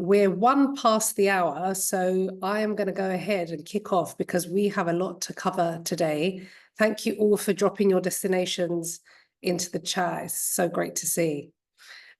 We're 1 past the hour, so I am going to go ahead and kick off because we have a lot to cover today. Thank you all for dropping your destinations into the chat. It's so great to see.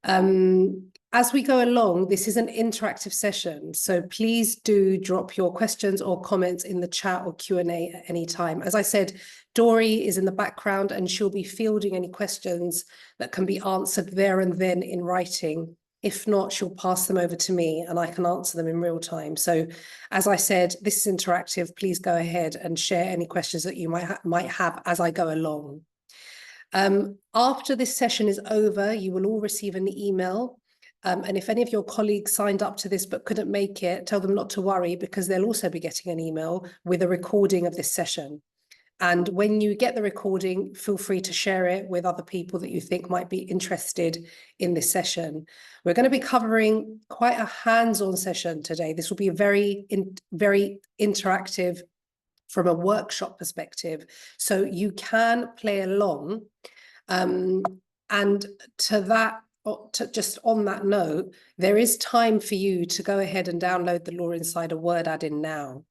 As we go along, this is an interactive session, so please do drop your questions or comments in the chat or Q&A at any time. As I said, Dory is in the background and she'll be fielding any questions that can be answered there and then in writing. If not, she'll pass them over to me and I can answer them in real time. So as I said, this is interactive. Please go ahead and share any questions that you might have as I go along. After this session is over, you will all receive an email. And if any of your colleagues signed up to this but couldn't make it, tell them not to worry because they'll also be getting an email with a recording of this session. And when you get the recording, feel free to share it with other people that you think might be interested in this session. We're going to be covering quite a hands-on session today. This will be a very interactive from a workshop perspective. So you can play along. And just on that note, there is time for you to go ahead and download the Law Insider Word add-in now.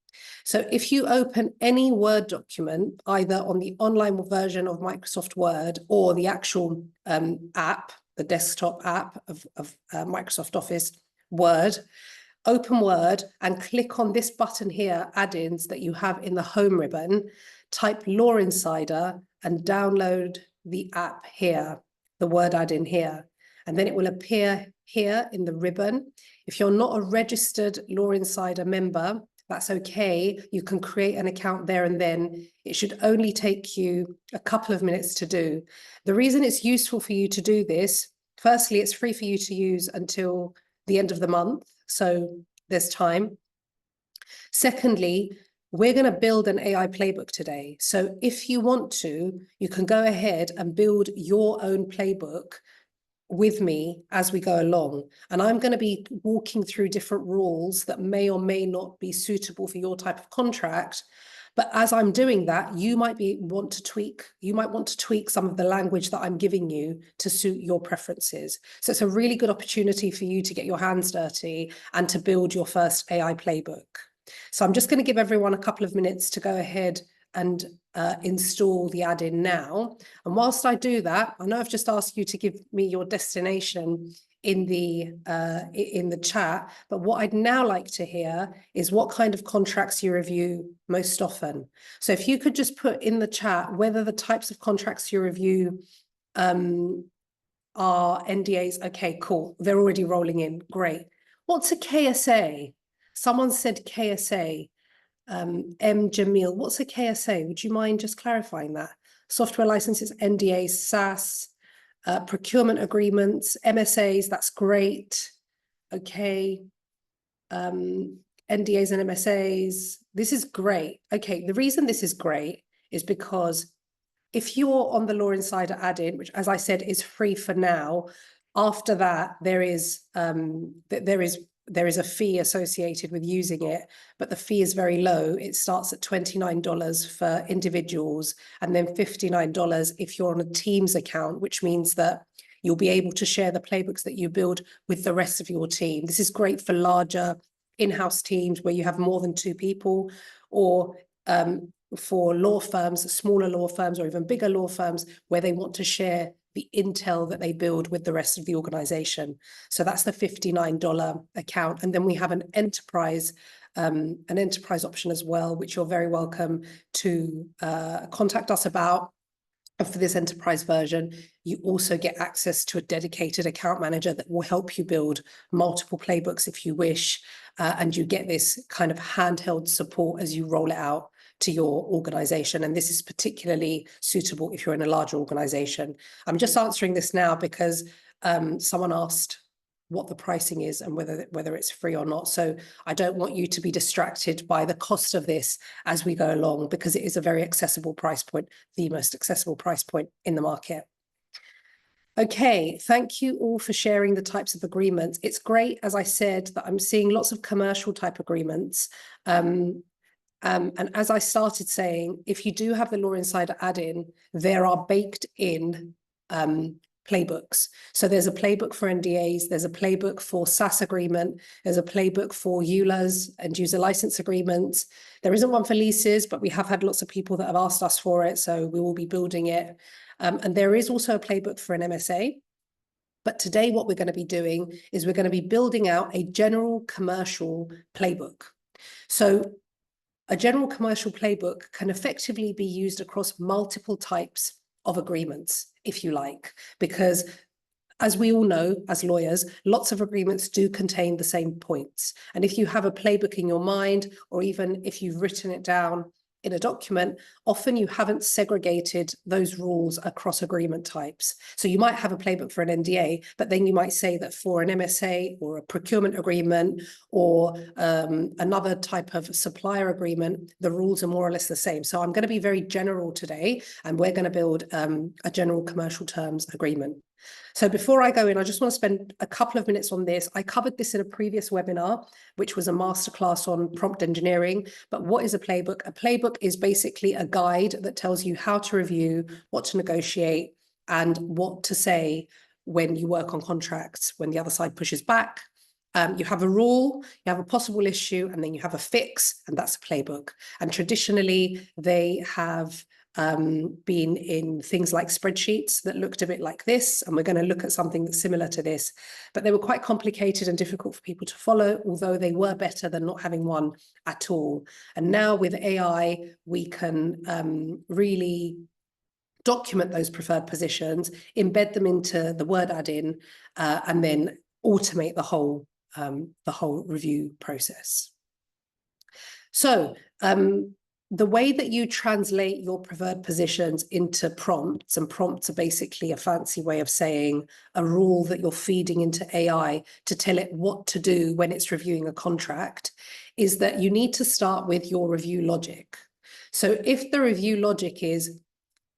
So if you open any Word document, either on the online version of Microsoft Word or the actual app, the desktop app of Microsoft Office Word, open Word and click on this button here, add-ins that you have in the home ribbon, type Law Insider and download the app here, the Word add-in here. And then it will appear here in the ribbon. If you're not a registered Law Insider member, that's okay. You can create an account there and then. It should only take you a couple of minutes to do. The reason it's useful for you to do this, firstly, it's free for you to use until the end of the month. So there's time. Secondly, we're going to build an AI playbook today. So if you want to, you can go ahead and build your own playbook with me as we go along. And I'm going to be walking through different rules that may or may not be suitable for your type of contract. But as I'm doing that, you might want to tweak some of the language that I'm giving you to suit your preferences. So it's a really good opportunity for you to get your hands dirty and to build your first AI playbook. So I'm just going to give everyone a couple of minutes to go ahead and install the add-in now. And whilst I do that, I know I've just asked you to give me your destination in the chat, but what I'd now like to hear is what kind of contracts you review most often. So if you could just put in the chat whether the types of contracts you review are NDAs. Okay, cool. They're already rolling in. Great. What's a KSA? Someone said KSA. M. Jamil, what's a KSA? Would you mind just clarifying that? Software licenses, NDAs, SaaS, procurement agreements, MSAs, that's great. Okay. NDAs and MSAs, this is great. Okay, the reason this is great is because if you're on the Law Insider add-in, which as I said is free for now, after that there is a fee associated with using it, but the fee is very low. It starts at $29 for individuals and then $59 if you're on a Teams account, which means that you'll be able to share the playbooks that you build with the rest of your team. This is great for larger in-house teams where you have more than 2 people, or for law firms, smaller law firms, or even bigger law firms where they want to share the intel that they build with the rest of the organization. So that's the $59 account. And then we have an enterprise option as well, which you're very welcome to contact us about. And for this enterprise version, you also get access to a dedicated account manager that will help you build multiple playbooks if you wish. And you get this kind of handheld support as you roll it out to your organization. And this is particularly suitable if you're in a larger organization. I'm just answering this now because someone asked what the pricing is and whether it's free or not. So I don't want you to be distracted by the cost of this as we go along, because it is a very accessible price point, the most accessible price point in the market. Okay, thank you all for sharing the types of agreements. It's great, as I said, that I'm seeing lots of commercial type agreements. And as I started saying, if you do have the Law Insider add-in, there are baked in playbooks. So there's a playbook for NDAs, there's a playbook for SaaS agreement, there's a playbook for EULAs and user license agreements. There isn't one for leases, but we have had lots of people that have asked us for it, so we will be building it. And there is also a playbook for an MSA. But today what we're going to be doing is we're going to be building out a general commercial playbook. So a general commercial playbook can effectively be used across multiple types of agreements, if you like, because as we all know, as lawyers, lots of agreements do contain the same points. And if you have a playbook in your mind, or even if you've written it down in a document, often you haven't segregated those rules across agreement types. So you might have a playbook for an NDA, but then you might say that for an MSA or a procurement agreement or another type of supplier agreement, the rules are more or less the same. So I'm going to be very general today, and we're going to build a general commercial terms agreement. So before I go in, I just want to spend a couple of minutes on this. I covered this in a previous webinar, which was a masterclass on prompt engineering. But what is a playbook? A playbook is basically a guide that tells you how to review, what to negotiate, and what to say when you work on contracts, when the other side pushes back. You have a rule, you have a possible issue, and then you have a fix, and that's a playbook. And traditionally, they have been in things like spreadsheets that looked a bit like this, and we're going to look at something that's similar to this, but they were quite complicated and difficult for people to follow, although they were better than not having one at all. And now with AI, we can really document those preferred positions, embed them into the word add-in, and then automate the whole review process. So the way that you translate your preferred positions into prompts, and prompts are basically a fancy way of saying a rule that you're feeding into AI to tell it what to do when it's reviewing a contract, is that you need to start with your review logic. So if the review logic is,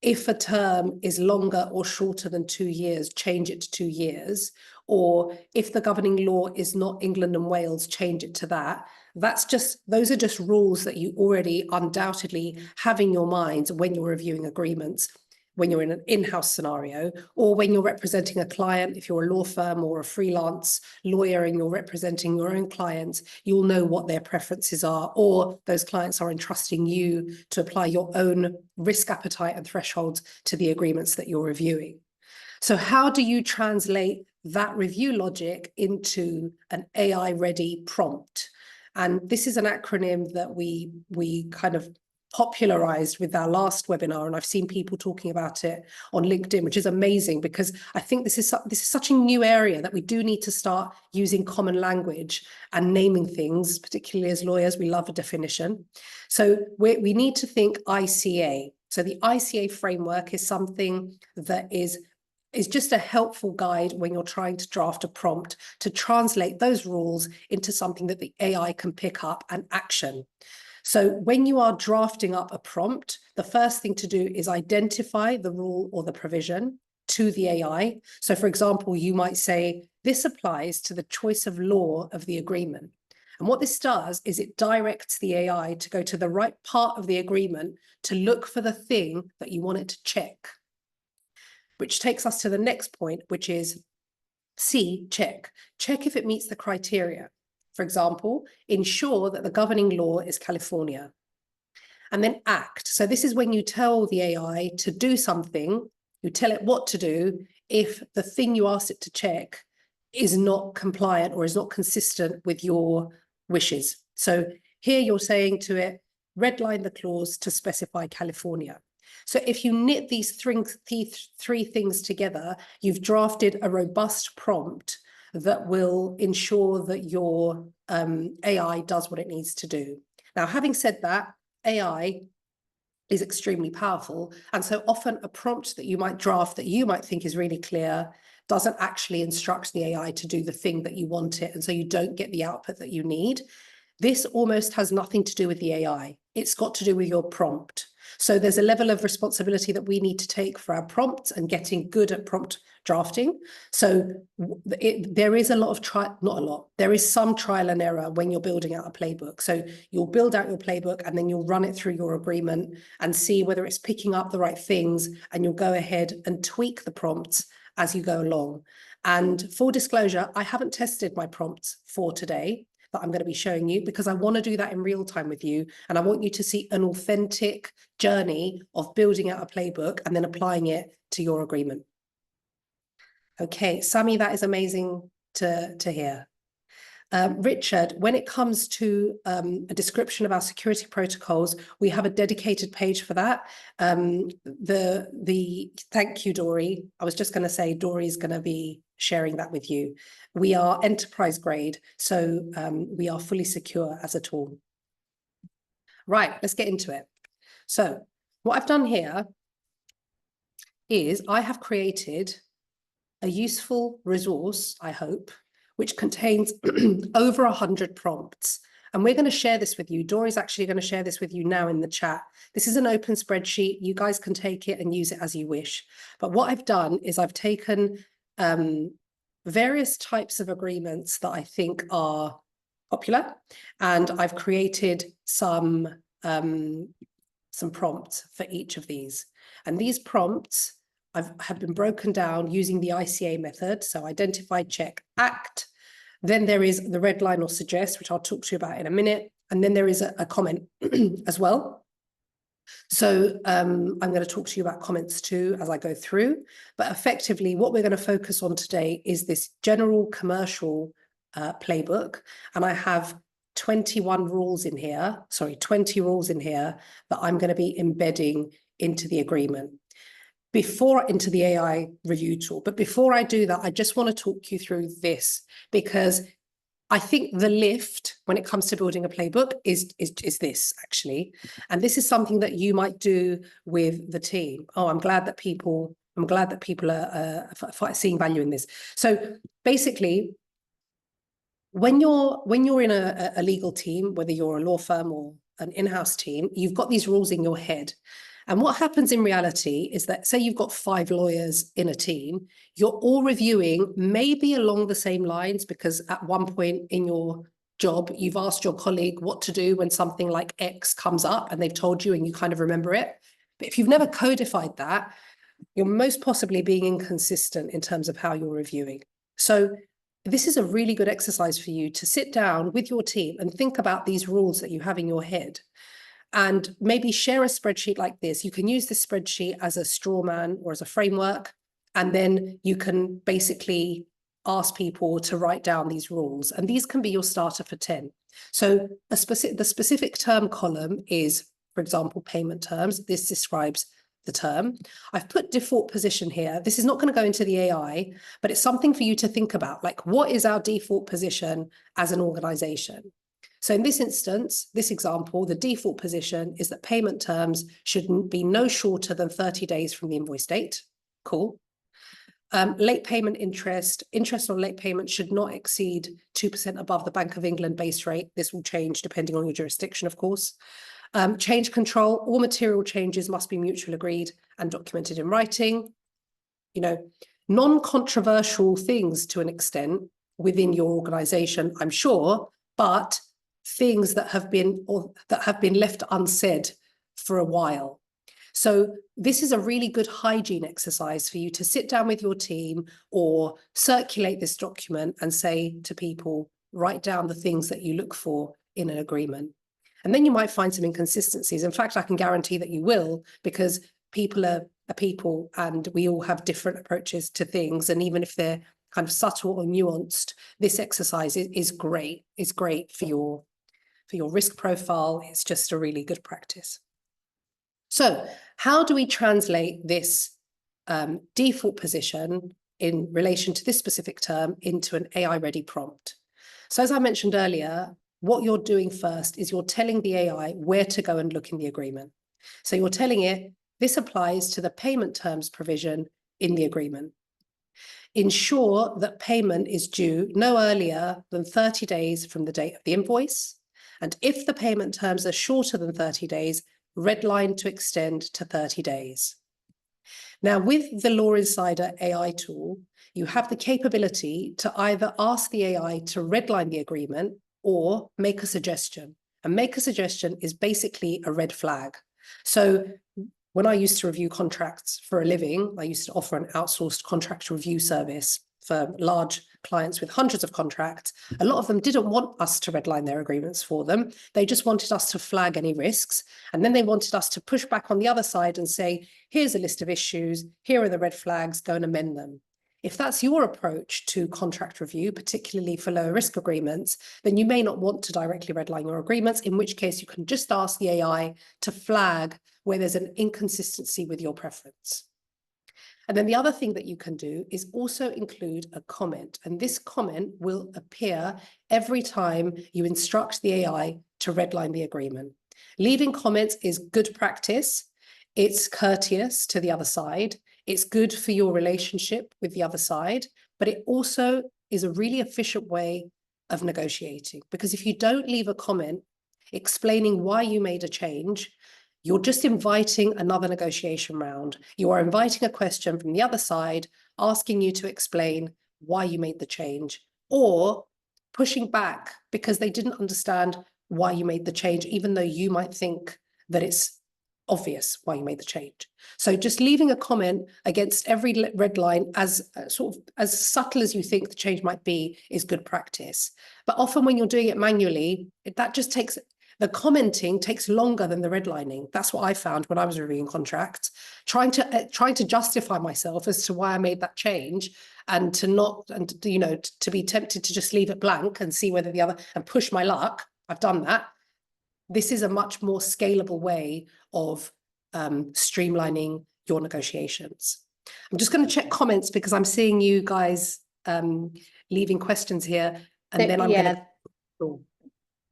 if a term is longer or shorter than 2 years, change it to 2 years, or if the governing law is not England and Wales, change it to that. Those are just rules that you already undoubtedly have in your mind when you're reviewing agreements, when you're in an in-house scenario, or when you're representing a client. If you're a law firm or a freelance lawyer and you're representing your own clients, you'll know what their preferences are, or those clients are entrusting you to apply your own risk appetite and thresholds to the agreements that you're reviewing. So how do you translate that review logic into an AI-ready prompt? And this is an acronym that we kind of popularized with our last webinar, and I've seen people talking about it on LinkedIn, which is amazing, because I think this is such a new area that we do need to start using common language and naming things, particularly as lawyers. We love a definition. So we need to think ICA. So the ICA framework is something that is just a helpful guide when you're trying to draft a prompt to translate those rules into something that the AI can pick up and action. So when you are drafting up a prompt, the first thing to do is identify the rule or the provision to the AI. So for example, you might say, this applies to the choice of law of the agreement. And what this does is it directs the AI to go to the right part of the agreement to look for the thing that you want it to check. Which takes us to the next point, which is C, check. Check if it meets the criteria. For example, ensure that the governing law is California. And then act. So this is when you tell the AI to do something, you tell it what to do if the thing you asked it to check is not compliant or is not consistent with your wishes. So here you're saying to it, redline the clause to specify California. So if you knit these three things together, you've drafted a robust prompt that will ensure that your AI does what it needs to do. Now, having said that, AI is extremely powerful. And so often a prompt that you might draft that you might think is really clear doesn't actually instruct the AI to do the thing that you want it. And so you don't get the output that you need. This almost has nothing to do with the AI. It's got to do with your prompt. So there's a level of responsibility that we need to take for our prompts and getting good at prompt drafting. So there is a lot of there is some trial and error when you're building out a playbook. So you'll build out your playbook and then you'll run it through your agreement and see whether it's picking up the right things, and you'll go ahead and tweak the prompts as you go along. And full disclosure, I haven't tested my prompts for today that I'm going to be showing you, because I want to do that in real time with you. And I want you to see an authentic journey of building out a playbook and then applying it to your agreement. Okay, Sammy, that is amazing to hear. Richard, when it comes to a description of our security protocols, we have a dedicated page for that. Thank you, Dory. I was just going to say, Dory is going to be sharing that with you. We are enterprise grade, so we are fully secure as a tool. Right, let's get into it. So what I've done here is I have created a useful resource, I hope, which contains over 100 prompts. And we're going to share this with you. Dory's actually going to share this with you now in the chat. This is an open spreadsheet. You guys can take it and use it as you wish. But what I've done is I've taken various types of agreements that I think are popular, and I've created some prompts for each of these. And these prompts have been broken down using the ICA method. So identify, check, act. Then there is the red line or suggest, which I'll talk to you about in a minute. And then there is a comment as well. So I'm going to talk to you about comments too as I go through. But effectively, what we're going to focus on today is this general commercial playbook. And I have 21 rules in here, 20 rules in here that I'm going to be embedding into the agreement. Into the AI review tool. But before I do that, I just want to talk you through this, because I think the lift when it comes to building a playbook is this actually. And this is something that you might do with the team. Oh, I'm glad that people are seeing value in this. So basically, when you're in a legal team, whether you're a law firm or an in-house team, you've got these rules in your head. And what happens in reality is that, say you've got 5 lawyers in a team, you're all reviewing maybe along the same lines, because at one point in your job, you've asked your colleague what to do when something like X comes up and they've told you and you kind of remember it. But if you've never codified that, you're most possibly being inconsistent in terms of how you're reviewing. So this is a really good exercise for you to sit down with your team and think about these rules that you have in your head. And maybe share a spreadsheet like this. You can use this spreadsheet as a straw man or as a framework, and then you can basically ask people to write down these rules. And these can be your starter for 10. So the specific term column is, for example, payment terms. This describes the term. I've put default position here. This is not going to go into the AI, but it's something for you to think about. Like, what is our default position as an organization? So in this instance, this example, the default position is that payment terms should be no shorter than 30 days from the invoice date. Cool. Late payment interest on late payment should not exceed 2% above the Bank of England base rate. This will change depending on your jurisdiction, of course. Change control, all material changes must be mutually agreed and documented in writing. You know, non-controversial things to an extent within your organization, I'm sure, but things that have been left unsaid for a while. So this is a really good hygiene exercise for you to sit down with your team or circulate this document and say to people, write down the things that you look for in an agreement. And then you might find some inconsistencies. In fact, I can guarantee that you will, because people are people and we all have different approaches to things. And even if they're kind of subtle or nuanced, this exercise is great. It's great for your risk profile. It's just a really good practice. So how do we translate this default position in relation to this specific term into an AI-ready prompt? So as I mentioned earlier, what you're doing first is you're telling the AI where to go and look in the agreement. So you're telling it, this applies to the payment terms provision in the agreement. Ensure that payment is due no earlier than 30 days from the date of the invoice. And if the payment terms are shorter than 30 days, redline to extend to 30 days. Now, with the Law Insider AI tool, you have the capability to either ask the AI to redline the agreement or make a suggestion. And make a suggestion is basically a red flag. So when I used to review contracts for a living, I used to offer an outsourced contract review service for large clients with hundreds of contracts. A lot of them didn't want us to redline their agreements for them. They just wanted us to flag any risks. And then they wanted us to push back on the other side and say, here's a list of issues, here are the red flags, go and amend them. If that's your approach to contract review, particularly for lower risk agreements, then you may not want to directly redline your agreements, in which case you can just ask the AI to flag where there's an inconsistency with your preference. And then the other thing that you can do is also include a comment. And this comment will appear every time you instruct the AI to redline the agreement. Leaving comments is good practice. It's courteous to the other side. It's good for your relationship with the other side, but it also is a really efficient way of negotiating. Because if you don't leave a comment explaining why you made a change, you're just inviting another negotiation round. You are inviting a question from the other side, asking you to explain why you made the change, or pushing back because they didn't understand why you made the change, even though you might think that it's obvious why you made the change. So just leaving a comment against every red line, as sort of as subtle as you think the change might be, is good practice. But often when you're doing it manually, that just takes, the commenting takes longer than the redlining. That's what I found when I was reviewing contracts, trying to justify myself as to why I made that change, and to not, and you know, to be tempted to just leave it blank and see whether the other, and push my luck. I've done that. This is a much more scalable way of streamlining your negotiations. I'm just going to check comments because I'm seeing you guys leaving questions here, and then I'm going to.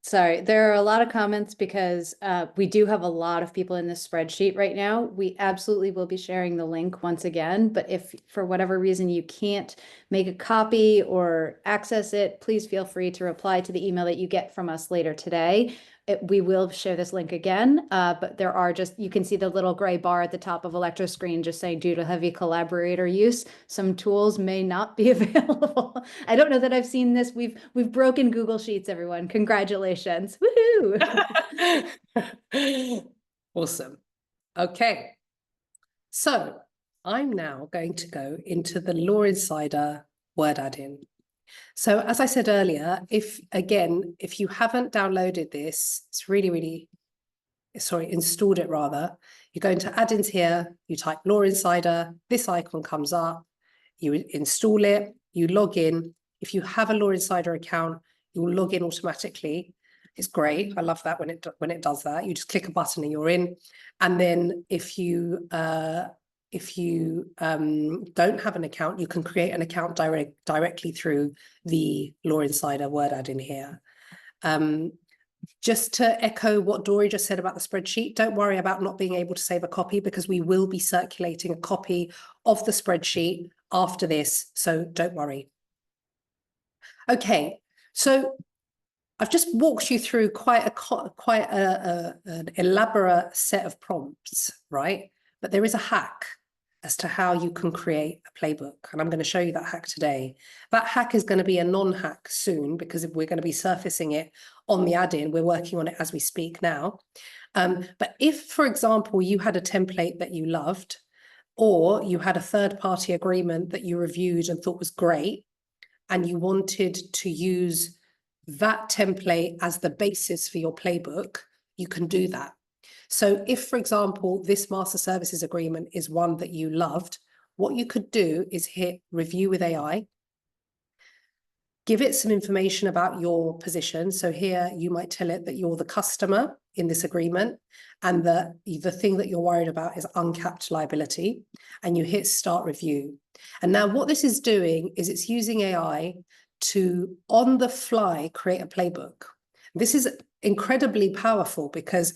Sorry, there are a lot of comments because we do have a lot of people in this spreadsheet right now. We absolutely will be sharing the link once again, but if for whatever reason you can't make a copy or access it, please feel free to reply to the email that you get from us later today. We will share this link again, but there are just, you can see the little gray bar at the top of Electra screen just saying due to heavy collaborator use, some tools may not be available. I don't know that I've seen this. We've broken Google Sheets, everyone. Congratulations. Woohoo! Awesome. Okay. So I'm now going to go into the Law Insider Word add-in. So as I said earlier, if you haven't downloaded this, installed it rather, you go into add-ins here, you type Law Insider, this icon comes up, you install it, you log in. If you have a Law Insider account, you will log in automatically. It's great. I love that when it does that. You just click a button and you're in. And then if you don't have an account, you can create an account directly through the Law Insider Word add-in here. Just to echo what Dory just said about the spreadsheet, don't worry about not being able to save a copy, because we will be circulating a copy of the spreadsheet after this, so don't worry. Okay, so I've just walked you through quite an elaborate set of prompts, right? But there is a hack as to how you can create a playbook. And I'm going to show you that hack today. That hack is going to be a non-hack soon, because we're going to be surfacing it on the add-in. We're working on it as we speak now. But if, for example, you had a template that you loved, or you had a third-party agreement that you reviewed and thought was great, and you wanted to use that template as the basis for your playbook, you can do that. So if, for example, this master services agreement is one that you loved, what you could do is hit review with AI, give it some information about your position. So here you might tell it that you're the customer in this agreement, and that the thing that you're worried about is uncapped liability, and you hit start review. And now what this is doing is it's using AI to, on the fly, create a playbook. This is incredibly powerful because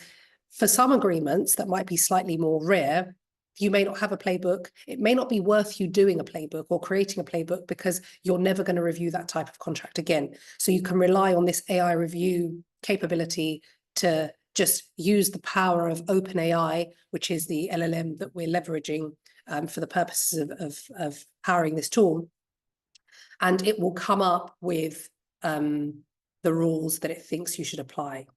for some agreements that might be slightly more rare, you may not have a playbook. It may not be worth you doing a playbook or creating a playbook, because you're never going to review that type of contract again. So you can rely on this AI review capability to just use the power of OpenAI, which is the LLM that we're leveraging for the purposes of powering this tool. And it will come up with the rules that it thinks you should apply.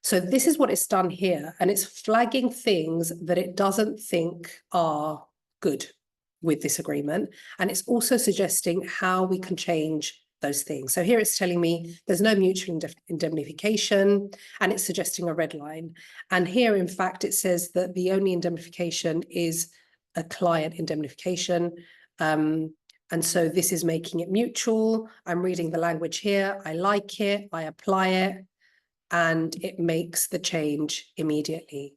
So this is what it's done here, and it's flagging things that it doesn't think are good with this agreement. And it's also suggesting how we can change those things. So here it's telling me there's no mutual indemnification, and it's suggesting a red line. And here, in fact, it says that the only indemnification is a client indemnification. And so this is making it mutual. I'm reading the language here. I like it. I apply it. And it makes the change immediately,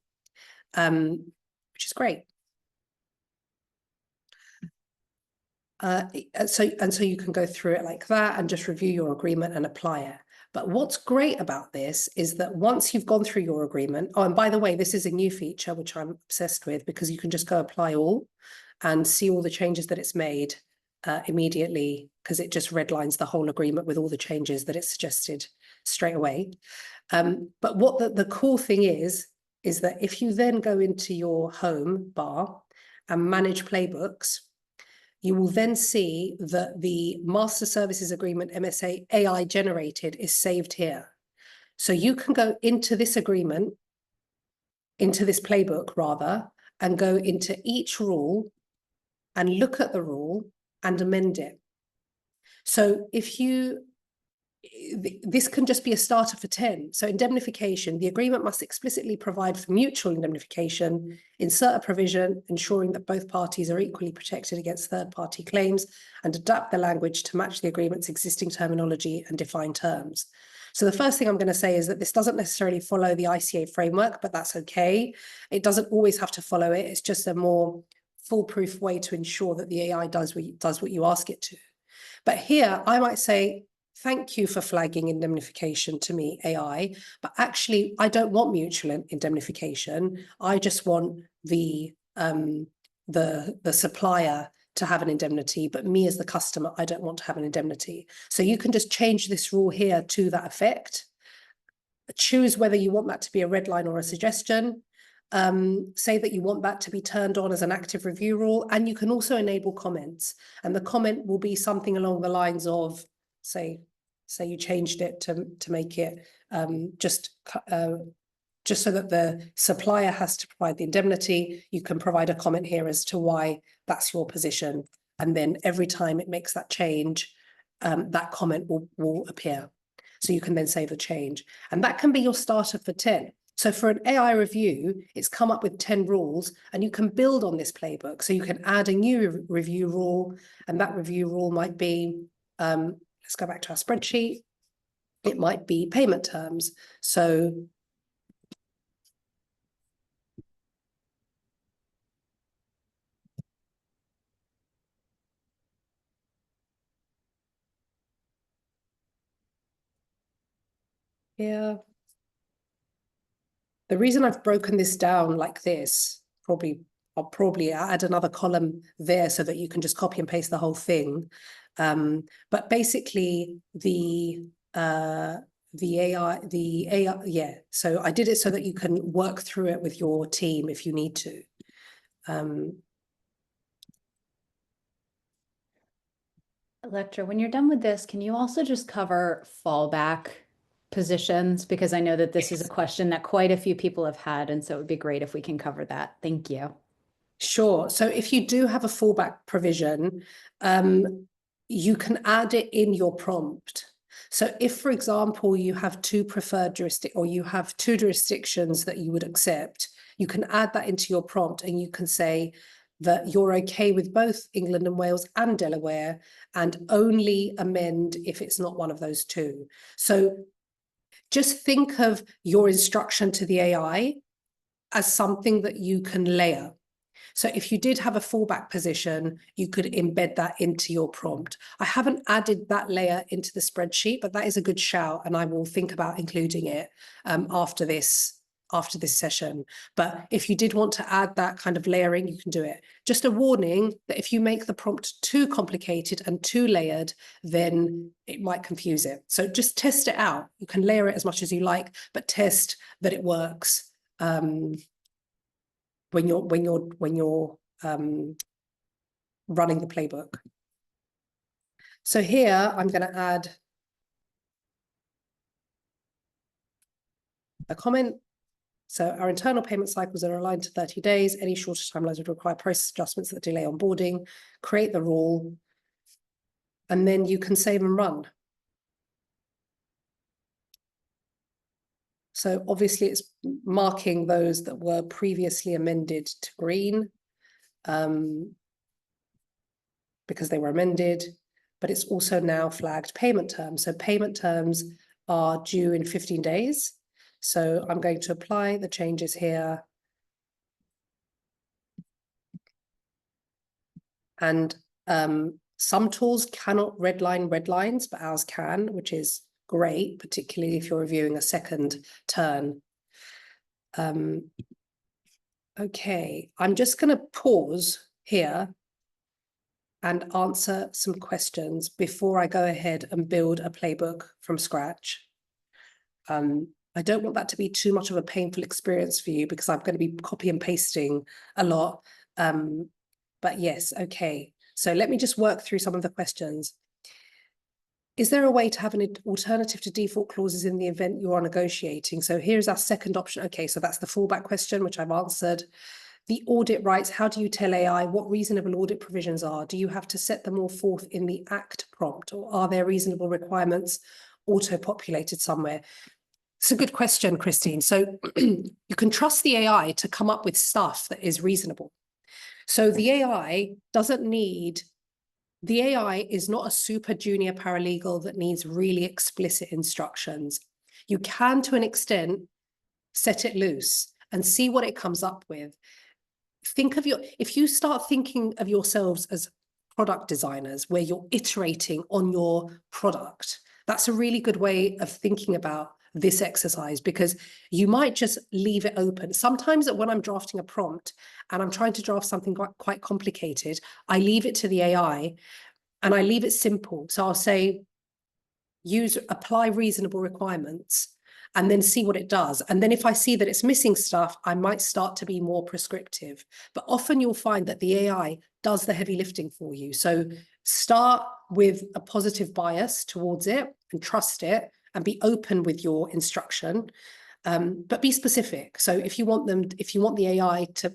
which is great. So you can go through it like that and just review your agreement and apply it. But what's great about this is that once you've gone through your agreement, oh, and by the way, this is a new feature, which I'm obsessed with, because you can just go apply all and see all the changes that it's made immediately, because it just redlines the whole agreement with all the changes that it suggested straight away. But what the cool thing is that if you then go into your home bar and manage Playbooks, you will then see that the Master Services Agreement MSA AI generated is saved here. So you can go into this agreement, into this Playbook rather, and go into each rule and look at the rule and amend it. So if you this can just be a starter for 10. So indemnification, the agreement must explicitly provide for mutual indemnification, insert a provision ensuring that both parties are equally protected against third-party claims, and adapt the language to match the agreement's existing terminology and defined terms. So the first thing I'm going to say is that this doesn't necessarily follow the ICA framework, but that's okay. It doesn't always have to follow it. It's just a more foolproof way to ensure that the AI does what you ask it to. But here I might say, thank you for flagging indemnification to me, AI, but actually I don't want mutual indemnification. I just want the supplier to have an indemnity, but me as the customer, I don't want to have an indemnity. So you can just change this rule here to that effect. Choose whether you want that to be a red line or a suggestion. Say that you want that to be turned on as an active review rule, and you can also enable comments. And the comment will be something along the lines of, say you changed it to make it just so that the supplier has to provide the indemnity. You can provide a comment here as to why that's your position. And then every time it makes that change, that comment will appear. So you can then save the change. And that can be your starter for 10. So for an AI review, it's come up with 10 rules, and you can build on this playbook. So you can add a new review rule, and that review rule might be, let's go back to our spreadsheet. It might be payment terms. So yeah, the reason I've broken this down like this, I'll probably add another column there so that you can just copy and paste the whole thing. But basically the AI, yeah. So I did it so that you can work through it with your team if you need to. Electra, when you're done with this, can you also just cover fallback positions? Because I know that this is a question that quite a few people have had, and so it would be great if we can cover that. Thank you. Sure. So if you do have a fallback provision, you can add it in your prompt. So if, for example, you have two preferred jurisdictions, or you have two jurisdictions that you would accept, you can add that into your prompt, and you can say that you're okay with both England and Wales and Delaware, and only amend if it's not one of those two. So just think of your instruction to the AI as something that you can layer. So if you did have a fallback position, you could embed that into your prompt. I haven't added that layer into the spreadsheet, but that is a good shout, and I will think about including it after this session. But if you did want to add that kind of layering, you can do it. Just a warning that if you make the prompt too complicated and too layered, then it might confuse it. So just test it out. You can layer it as much as you like, but test that it works when you're running the playbook. So here I'm going to add a comment. So our internal payment cycles are aligned to 30 days. Any shorter timelines would require process adjustments that delay onboarding. Create the rule, and then you can save and run. So obviously it's marking those that were previously amended to green, because they were amended, but it's also now flagged payment terms. So payment terms are due in 15 days. So I'm going to apply the changes here. And some tools cannot redline red lines, but ours can, which is great, particularly if you're reviewing a second turn. Okay, I'm just going to pause here and answer some questions before I go ahead and build a playbook from scratch. I don't want that to be too much of a painful experience for you because I'm going to be copy and pasting a lot. But yes, okay. So let me just work through some of the questions. Is there a way to have an alternative to default clauses in the event you are negotiating? So here's our second option. Okay, so that's the fallback question, which I've answered. The audit rights, how do you tell AI what reasonable audit provisions are? Do you have to set them all forth in the ACT prompt, or are there reasonable requirements auto-populated somewhere? It's a good question, Christine. So you can trust the AI to come up with stuff that is reasonable. So the AI doesn't need, the AI is not a super junior paralegal that needs really explicit instructions. You can, to an extent, set it loose and see what it comes up with. Think of if you start thinking of yourselves as product designers where you're iterating on your product, that's a really good way of thinking about this exercise, because you might just leave it open. Sometimes when I'm drafting a prompt and I'm trying to draft something quite complicated, I leave it to the AI and I leave it simple. So I'll say, apply reasonable requirements, and then see what it does. And then if I see that it's missing stuff, I might start to be more prescriptive. But often you'll find that the AI does the heavy lifting for you. So start with a positive bias towards it and trust it and be open with your instruction, but be specific. So if you want the AI to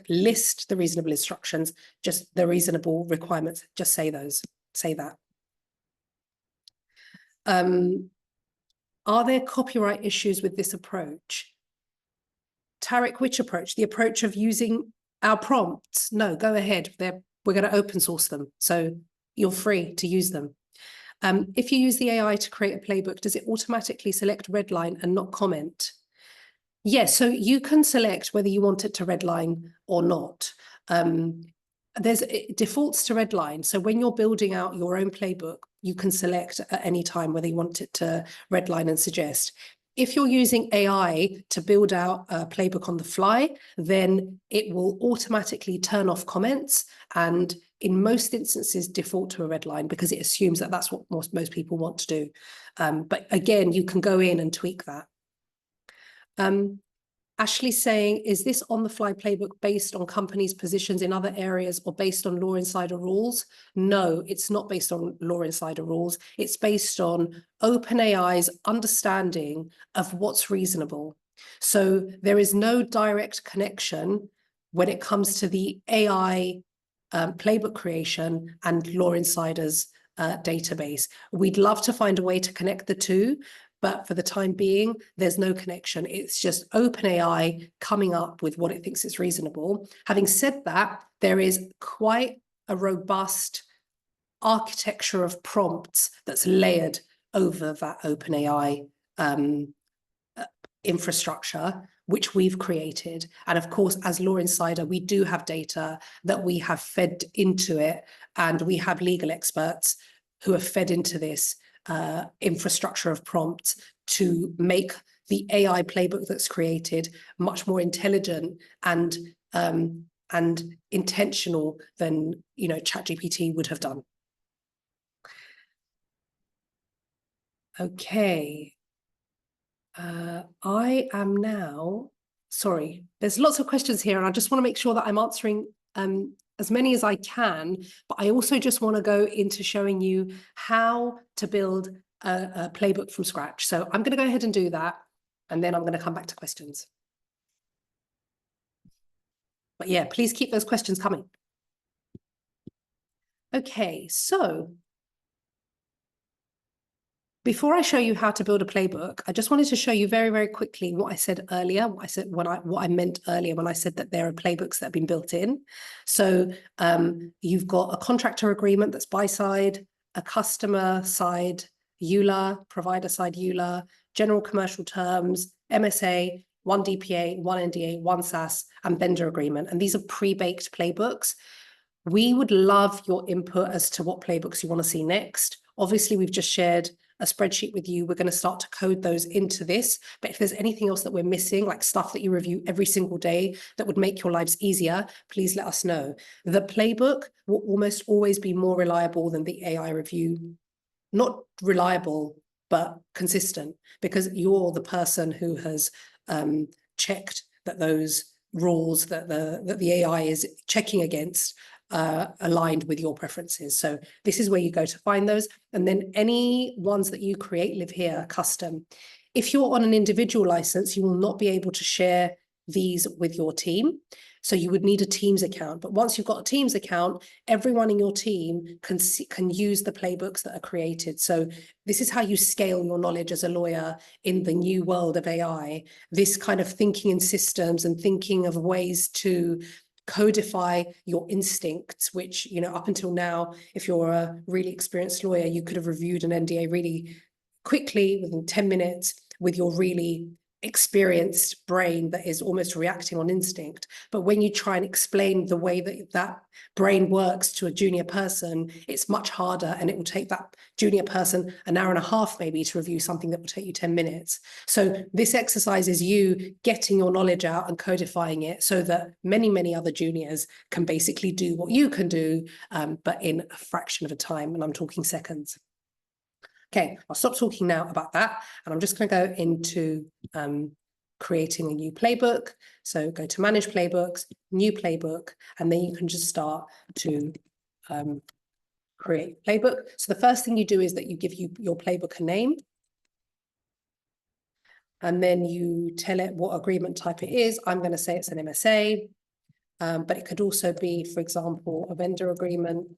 list the reasonable instructions, just the reasonable requirements, just say that. Are there copyright issues with this approach? Tarek, which approach? The approach of using our prompts? No, go ahead. We're going to open source them, so you're free to use them. If you use the AI to create a playbook, does it automatically select redline and not comment? Yes, so you can select whether you want it to redline or not. It defaults to redline. So when you're building out your own playbook, you can select at any time whether you want it to redline and suggest. If you're using AI to build out a playbook on the fly, then it will automatically turn off comments and in most instances default to a redline because it assumes that that's what most people want to do. But again, you can go in and tweak that. Ashley's saying, is this on-the-fly playbook based on companies' positions in other areas or based on Law Insider rules? No, it's not based on Law Insider rules. It's based on OpenAI's understanding of what's reasonable. So there is no direct connection when it comes to the AI playbook creation and Law Insider's database. We'd love to find a way to connect the two, but for the time being, there's no connection. It's just OpenAI coming up with what it thinks is reasonable. Having said that, there is quite a robust architecture of prompts that's layered over that OpenAI infrastructure, which we've created. And of course, as Law Insider, we do have data that we have fed into it, and we have legal experts who have fed into this infrastructure of prompts to make the AI playbook that's created much more intelligent and intentional than ChatGPT would have done. Okay. I am now, sorry, there's lots of questions here, and I just want to make sure that I'm answering as many as I can, but I also just want to go into showing you how to build a playbook from scratch. So I'm going to go ahead and do that. and then I'm going to come back to questions. But yeah, please keep those questions coming. Okay, so before I show you how to build a playbook, I just wanted to show you very, very quickly what I said earlier, what I meant earlier when I said that there are playbooks that have been built in. So you've got a contractor agreement that's buy side, a customer side EULA, provider side EULA, general commercial terms, MSA, one DPA, one NDA, one SAS, and vendor agreement. And these are pre-baked playbooks. We would love your input as to what playbooks you want to see next. Obviously, we've just shared a spreadsheet with you. We're going to start to code those into this. But if there's anything else that we're missing, like stuff that you review every single day that would make your lives easier, please let us know. The playbook will almost always be more reliable than the AI review. Not reliable, but consistent, because you're the person who has checked that those rules that the AI is checking against aligned with your preferences. So this is where you go to find those. And then any ones that you create live here, custom. If you're on an individual license, you will not be able to share these with your team. So you would need a Teams account. But once you've got a Teams account, everyone in your team can use the playbooks that are created. So this is how you scale your knowledge as a lawyer in the new world of AI. This kind of thinking in systems and thinking of ways to codify your instincts, which, you know, up until now, if you're a really experienced lawyer, you could have reviewed an NDA really quickly within 10 minutes with your really experienced brain that is almost reacting on instinct. But when you try and explain the way that that brain works to a junior person, it's much harder, and it will take that junior person an hour and a half maybe to review something that will take you 10 minutes. So this exercise is you getting your knowledge out and codifying it so that many, many other juniors can basically do what you can do, but in a fraction of a time, and I'm talking seconds. Okay, I'll stop talking now about that, and I'm just going to go into creating a new playbook. So go to Manage Playbooks, New Playbook, and then you can just start to create playbook. So the first thing you do is that you give your playbook a name, and then you tell it what agreement type it is. I'm going to say it's an MSA, but it could also be, for example, a vendor agreement.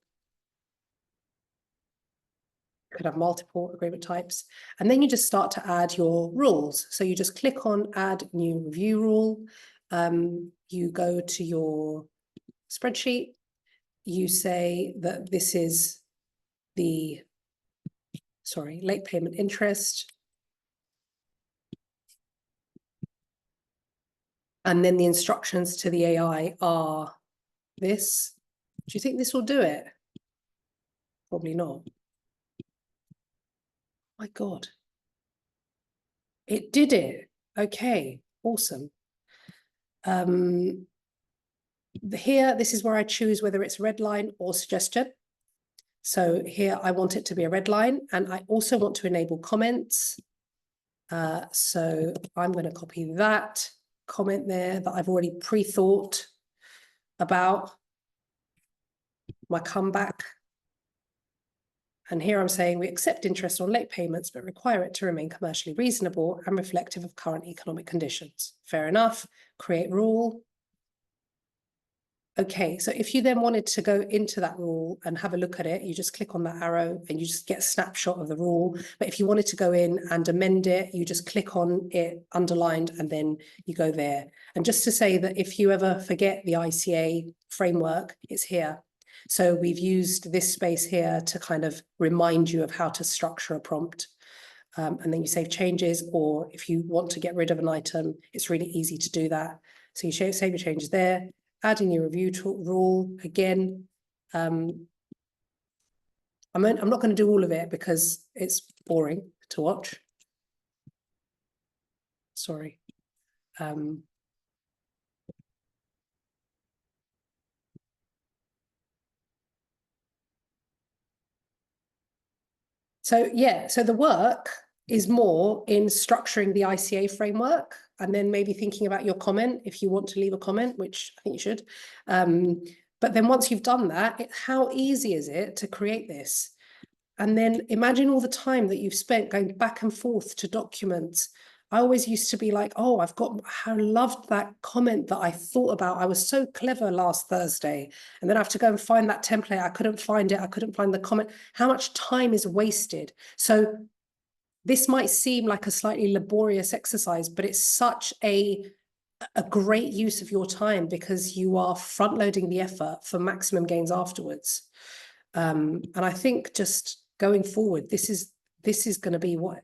Could have multiple agreement types. And then you just start to add your rules. So you just click on Add New Review Rule. You go to your spreadsheet. You say that this is the, late payment interest. And then the instructions to the AI are this. Do you think this will do it? Probably not. My God. It did it. Okay, awesome. Here, this is where I choose whether it's redline or suggestion. So here I want it to be a redline, and I also want to enable comments. So I'm going to copy that comment there that I've already pre-thought about my comeback. And here I'm saying we accept interest on late payments, but require it to remain commercially reasonable and reflective of current economic conditions. Fair enough. Create rule. Okay, so if you then wanted to go into that rule and have a look at it, you just click on that arrow and you just get a snapshot of the rule. But if you wanted to go in and amend it, you just click on it underlined and then you go there. And just to say that if you ever forget the ICA framework, it's here. So we've used this space here to kind of remind you of how to structure a prompt. And then you save changes, or if you want to get rid of an item, it's really easy to do that. So you save your changes there. Adding your review rule again. I'm not going to do all of it because it's boring to watch. Sorry. So yeah, so the work is more in structuring the ICA framework and then maybe thinking about your comment if you want to leave a comment, which I think you should. But then once you've done that, how easy is it to create this? And then imagine all the time that you've spent going back and forth to documents, I always used to be like, oh, I loved that comment that I thought about. I was so clever last Thursday. And then I have to go and find that template. I couldn't find it. I couldn't find the comment. How much time is wasted? So this might seem like a slightly laborious exercise, but it's such a great use of your time because you are front loading the effort for maximum gains afterwards. And I think just going forward, this is going to be what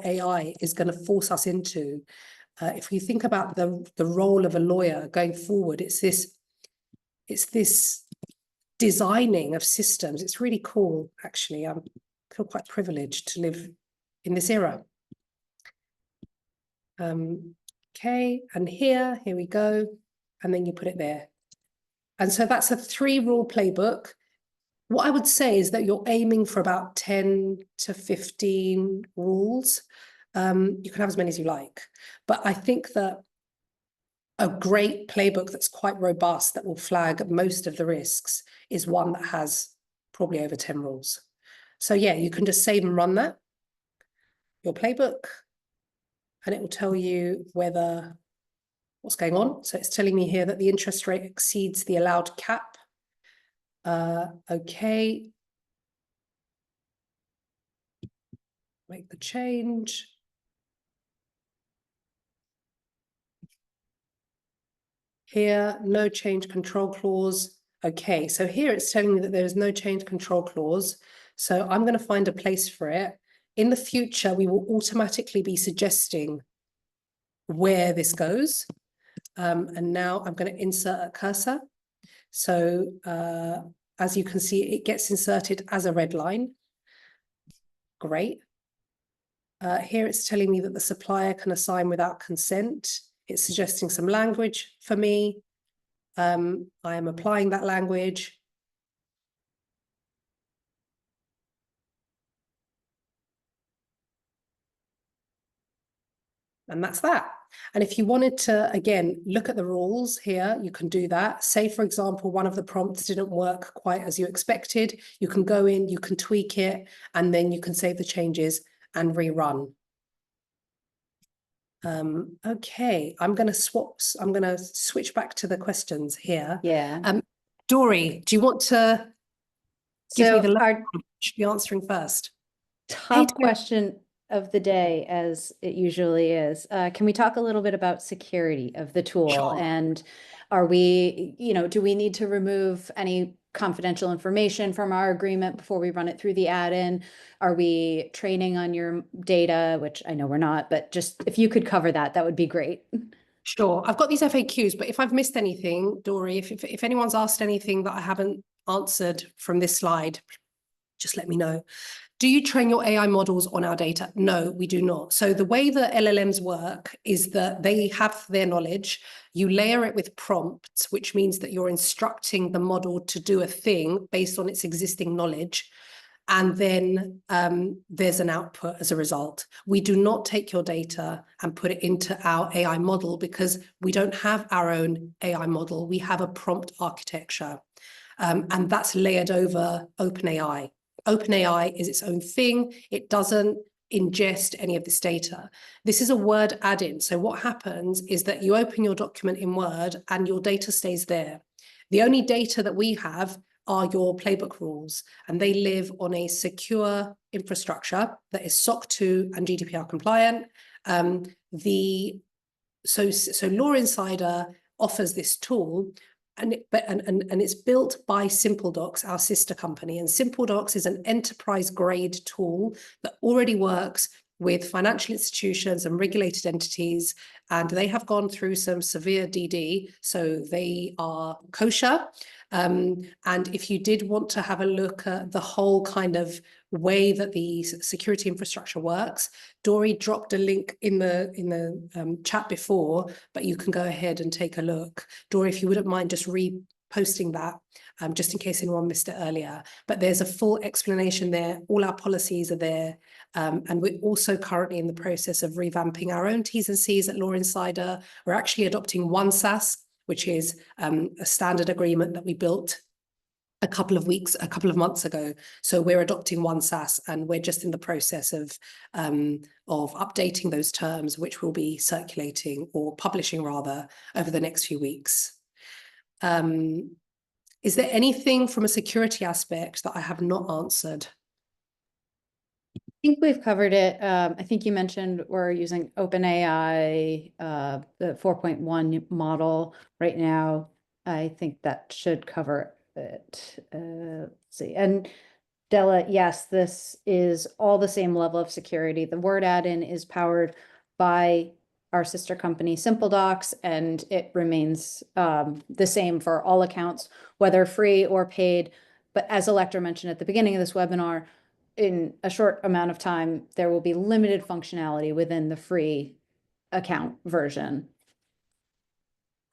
AI is going to force us into. If you think about the role of a lawyer going forward, it's this designing of systems. It's really cool, actually. I feel quite privileged to live in this era. Okay, and here we go, and then you put it there. And so that's a 3-rule playbook. What I would say is that you're aiming for about 10 to 15 rules. You can have as many as you like, but I think that a great playbook that's quite robust, that will flag most of the risks, is one that has probably over 10 rules. So yeah, you can just save and run that, your playbook, and it will tell you what's going on. So it's telling me here that the interest rate exceeds the allowed cap. Okay. Make the change. Here, no change control clause. Okay, so here it's telling me that there is no change control clause. So I'm going to find a place for it. In the future, we will automatically be suggesting where this goes. And now I'm going to insert a cursor. So as you can see, it gets inserted as a red line. Great. Here it's telling me that the supplier can assign without consent. It's suggesting some language for me. I am applying that language. And that's that. And if you wanted to, again, look at the rules here, you can do that. Say, for example, one of the prompts didn't work quite as you expected. You can go in, you can tweak it, and then you can save the changes and rerun. Okay, I'm going to switch back to the questions here. Yeah. Dory, do you want to give me So the our should be answering first? top question of the day, as it usually is, can we talk a little bit about security of the tool? Sure. And are we, do we need to remove any confidential information from our agreement before we run it through the add-in? Are we training on your data, which I know we're not, but just if you could cover that, that would be great. Sure. I've got these FAQs, but if I've missed anything, Dory, if anyone's asked anything that I haven't answered from this slide, just let me know. Do you train your AI models on our data? No, we do not. So the way the LLMs work is that they have their knowledge. You layer it with prompts, which means that you're instructing the model to do a thing based on its existing knowledge. And then there's an output as a result. We do not take your data and put it into our AI model because we don't have our own AI model. We have a prompt architecture, and that's layered over OpenAI. OpenAI is its own thing. It doesn't ingest any of this data. This is a Word add-in. So what happens is that you open your document in Word and your data stays there. The only data that we have are your Playbook rules, and they live on a secure infrastructure that is SOC 2 and GDPR compliant. So Law Insider offers this tool, and it's built by SimpleDocs, our sister company. And SimpleDocs is an enterprise grade tool that already works with financial institutions and regulated entities, and they have gone through some severe DD, so they are kosher. And if you did want to have a look at the whole kind of way that the security infrastructure works, Dory dropped a link in the chat before, but you can go ahead and take a look. Dory, if you wouldn't mind just reposting that, just in case anyone missed it earlier. But there's a full explanation there. All our policies are there. And we're also currently in the process of revamping our own T's and C's at Law Insider. We're actually adopting OneSAS, which is a standard agreement that we built a couple of months ago. So we're adopting one SAS, and we're just in the process of updating those terms, which we'll be circulating or publishing rather over the next few weeks. Is there anything from a security aspect that I have not answered? I think we've covered it. I think you mentioned we're using OpenAI, the 4.1 model right now. I think that should cover it. Let's see. And Della, yes, this is all the same level of security. The Word add-in is powered by our sister company, SimpleDocs, and it remains the same for all accounts, whether free or paid. But as Electra mentioned at the beginning of this webinar, in a short amount of time, there will be limited functionality within the free account version.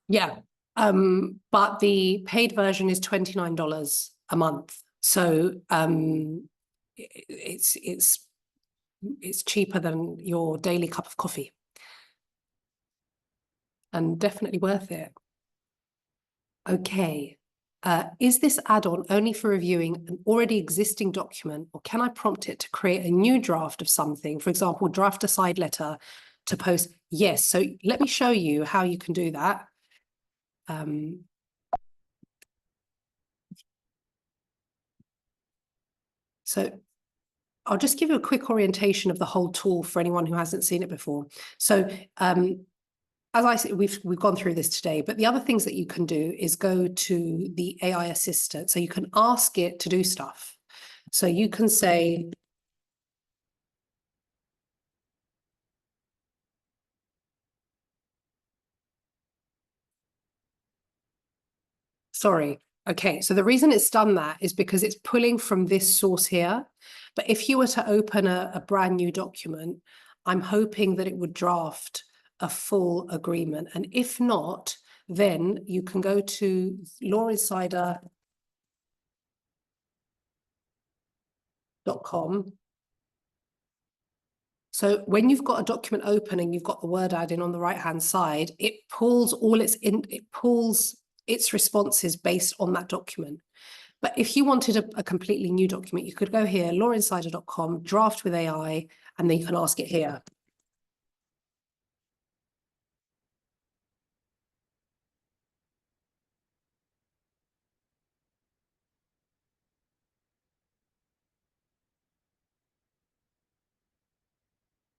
Yeah, but the paid version is $29 a month. So it's cheaper than your daily cup of coffee, and definitely worth it. Okay. Is this add-on only for reviewing an already existing document, or can I prompt it to create a new draft of something? For example, draft a side letter to post. Yes. So let me show you how you can do that. So I'll just give you a quick orientation of the whole tool for anyone who hasn't seen it before. So as I said, we've gone through this today, but the other things that you can do is go to the AI assistant. So you can ask it to do stuff. So you can say, sorry. Okay, so the reason it's done that is because it's pulling from this source here. But if you were to open a brand new document, I'm hoping that it would draft a full agreement. And if not, then you can go to lawinsider.com. So when you've got a document open and you've got the Word add-in on the right-hand side, it pulls its responses based on that document. But if you wanted a completely new document, you could go here, lawinsider.com, draft with AI, and then you can ask it here.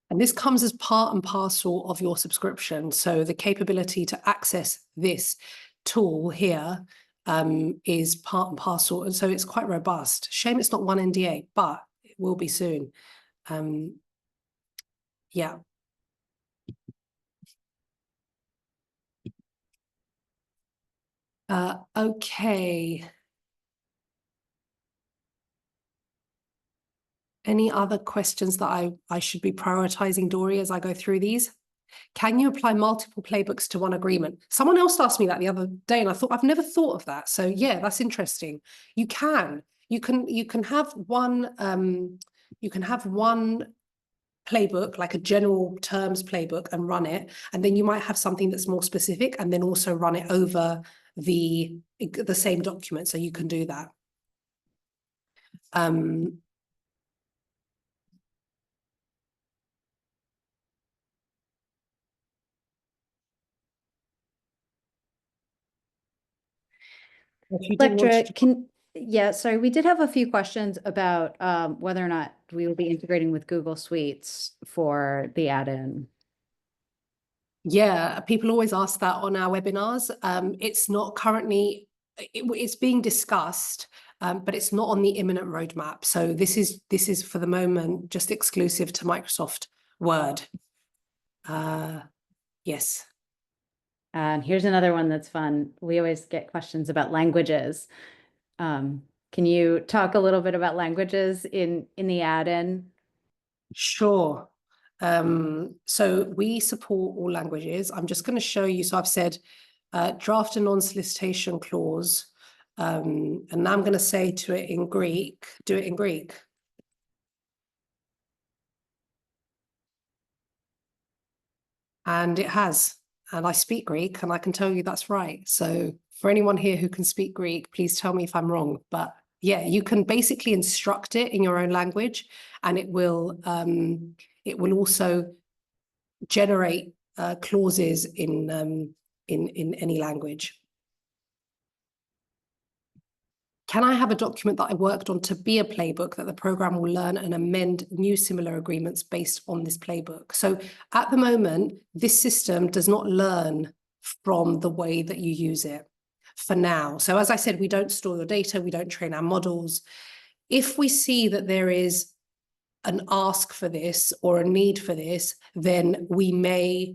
And this comes as part and parcel of your subscription. So the capability to access this tool here is part and parcel. And so it's quite robust. Shame it's not one NDA, but it will be soon. Yeah. Okay. Any other questions that I should be prioritizing, Dory, as I go through these? Can you apply multiple playbooks to one agreement? Someone else asked me that the other day, and I thought, I've never thought of that. So yeah, that's interesting. You can have one, playbook, like a general terms playbook, and run it. And then you might have something that's more specific and then also run it over the same document. So you can do that. Electra, yeah, sorry, we did have a few questions about whether or not we will be integrating with Google Suites for the add-in. Yeah, people always ask that on our webinars. It's not currently, it's being discussed, but it's not on the imminent roadmap. So this is for the moment just exclusive to Microsoft Word. Yes. And here's another one that's fun. We always get questions about languages. Can you talk a little bit about languages in the add-in? Sure. So we support all languages. I'm just going to show you. So I've said draft a non-solicitation clause. And now I'm going to say to it in Greek, do it in Greek. And it has. and I speak Greek, and I can tell you that's right. So for anyone here who can speak Greek, please tell me if I'm wrong. But yeah, you can basically instruct it in your own language, and it will also generate clauses in any language. Can I have a document that I worked on to be a playbook that the program will learn and amend new similar agreements based on this playbook? So at the moment, this system does not learn from the way that you use it for now. So as I said, we don't store your data, we don't train our models. If we see that there is an ask for this or a need for this, then we may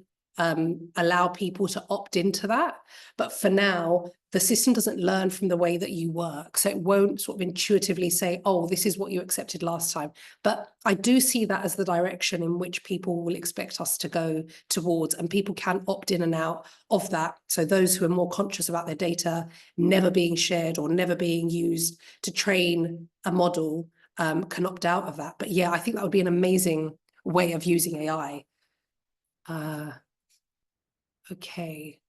allow people to opt into that. But for now, the system doesn't learn from the way that you work. So it won't sort of intuitively say, oh, this is what you accepted last time. But I do see that as the direction in which people will expect us to go towards, and people can opt in and out of that. So those who are more conscious about their data never being shared or never being used to train a model can opt out of that. But yeah, I think that would be an amazing way of using AI. Okay.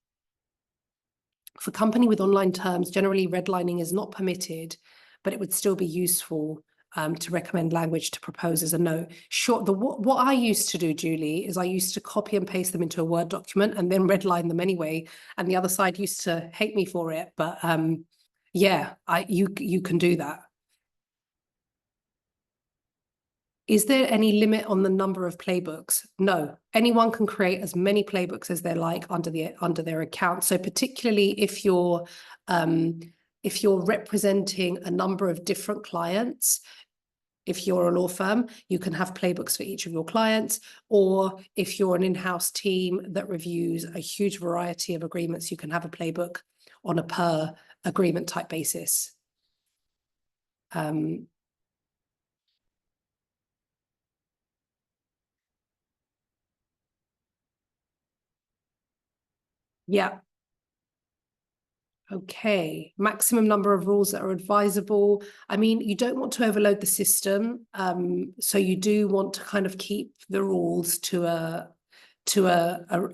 For company with online terms, generally redlining is not permitted, but it would still be useful to recommend language to propose as a note. Sure. What I used to do, Julie, is I used to copy and paste them into a Word document and then redline them anyway. And the other side used to hate me for it. But yeah, you can do that. Is there any limit on the number of playbooks? No, anyone can create as many playbooks as they like under their account. So particularly if you're representing a number of different clients, if you're a law firm, you can have playbooks for each of your clients, or if you're an in-house team that reviews a huge variety of agreements, you can have a playbook on a per agreement type basis. Yeah. Okay, maximum number of rules that are advisable. I mean, you don't want to overload the system. So you do want to kind of keep the rules to a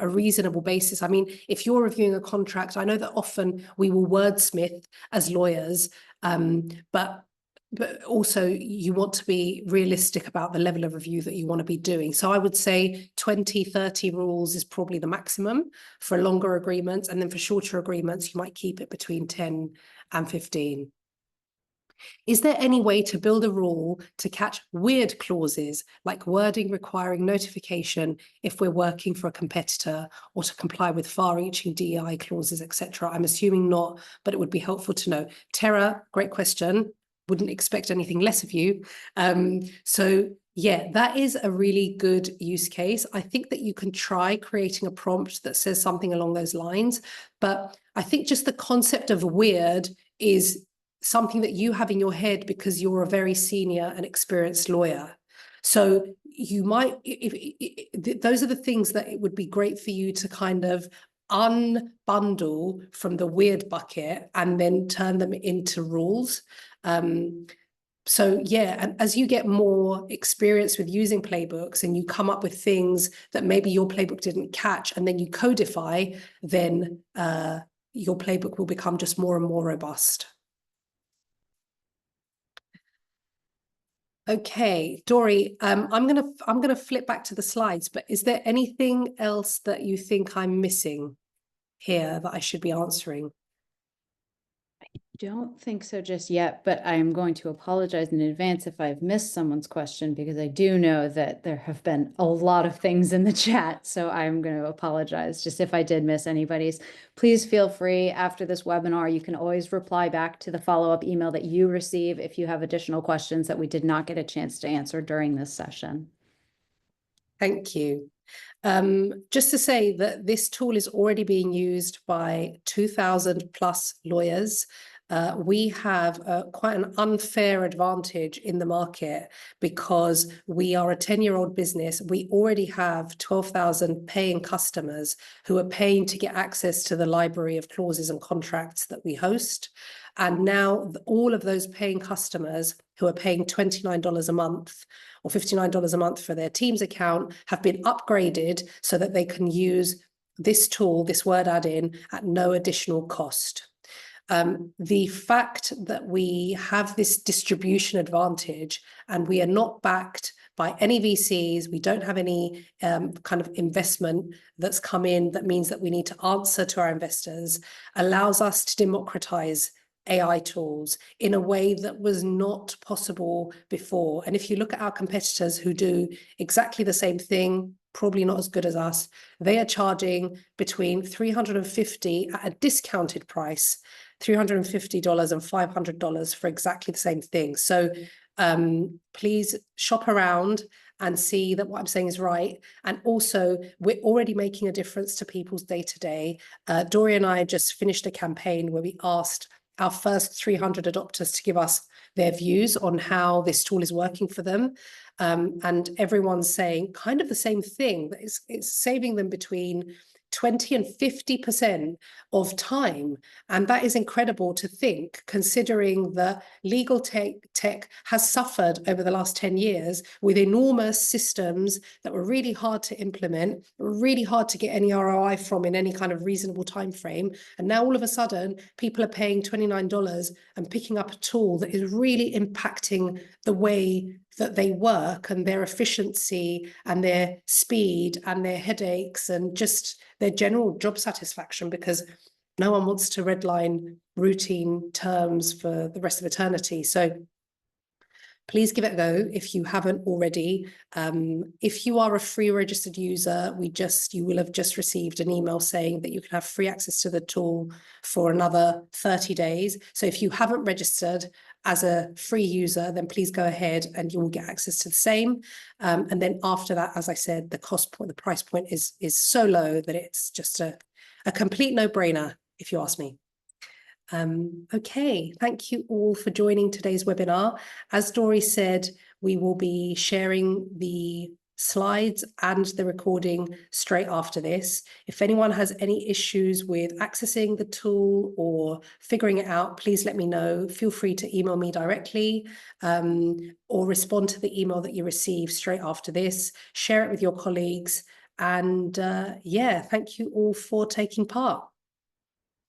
reasonable basis. I mean, if you're reviewing a contract, I know that often we will wordsmith as lawyers, but also you want to be realistic about the level of review that you want to be doing. So I would say 20, 30 rules is probably the maximum for longer agreements. And then for shorter agreements, you might keep it between 10 and 15. Is there any way to build a rule to catch weird clauses, like wording requiring notification if we're working for a competitor, or to comply with far-reaching DEI clauses, etc.? I'm assuming not, but it would be helpful to know. Tara, great question. Wouldn't expect anything less of you. So yeah, that is a really good use case. I think that you can try creating a prompt that says something along those lines, but I think just the concept of weird is something that you have in your head because you're a very senior and experienced lawyer. So you might, those are the things that it would be great for you to kind of unbundle from the weird bucket and then turn them into rules. So yeah, and as you get more experience with using playbooks and you come up with things that maybe your playbook didn't catch, and then you codify, then your playbook will become just more and more robust. Okay, Dory, I'm gonna flip back to the slides, but is there anything else that you think I'm missing here that I should be answering? Don't think so just yet, but I'm going to apologize in advance if I've missed someone's question, because I do know that there have been a lot of things in the chat. So I'm going to apologize just if I did miss anybody's. Please feel free after this webinar. You can always reply back to the follow-up email that you receive if you have additional questions that we did not get a chance to answer during this session. Thank you. Just to say that this tool is already being used by 2,000 plus lawyers. We have quite an unfair advantage in the market because we are a 10-year-old business. We already have 12,000 paying customers who are paying to get access to the library of clauses and contracts that we host. And now all of those paying customers who are paying $29 a month or $59 a month for their Teams account have been upgraded so that they can use this tool, this word add-in, at no additional cost. The fact that we have this distribution advantage and we are not backed by any VCs, we don't have any kind of investment that's come in that means that we need to answer to our investors, allows us to democratize AI tools in a way that was not possible before. And if you look at our competitors who do exactly the same thing, probably not as good as us, they are charging between $350 at a discounted price, $350 and $500 for exactly the same thing. So please shop around and see that what I'm saying is right. And also, we're already making a difference to people's day-to-day. Dory and I just finished a campaign where we asked our first 300 adopters to give us their views on how this tool is working for them. And everyone's saying kind of the same thing, that it's saving them between 20 and 50% of time. And that is incredible to think, considering that legal tech has suffered over the last 10 years with enormous systems that were really hard to implement, really hard to get any ROI from in any kind of reasonable time frame. And now all of a sudden, people are paying $29 and picking up a tool that is really impacting the way that they work and their efficiency and their speed and their headaches and just their general job satisfaction, because no one wants to redline routine terms for the rest of eternity. So please give it a go if you haven't already. If you are a free registered user, you will have just received an email saying that you can have free access to the tool for another 30 days. So if you haven't registered as a free user, then please go ahead and you will get access to the same. And then after that, as I said, the price point is so low that it's just a complete no-brainer, if you ask me. Okay, thank you all for joining today's webinar. As Dory said, we will be sharing the slides and the recording straight after this. If anyone has any issues with accessing the tool or figuring it out, please let me know. Feel free to email me directly or respond to the email that you receive straight after this. Share it with your colleagues. And yeah, thank you all for taking part.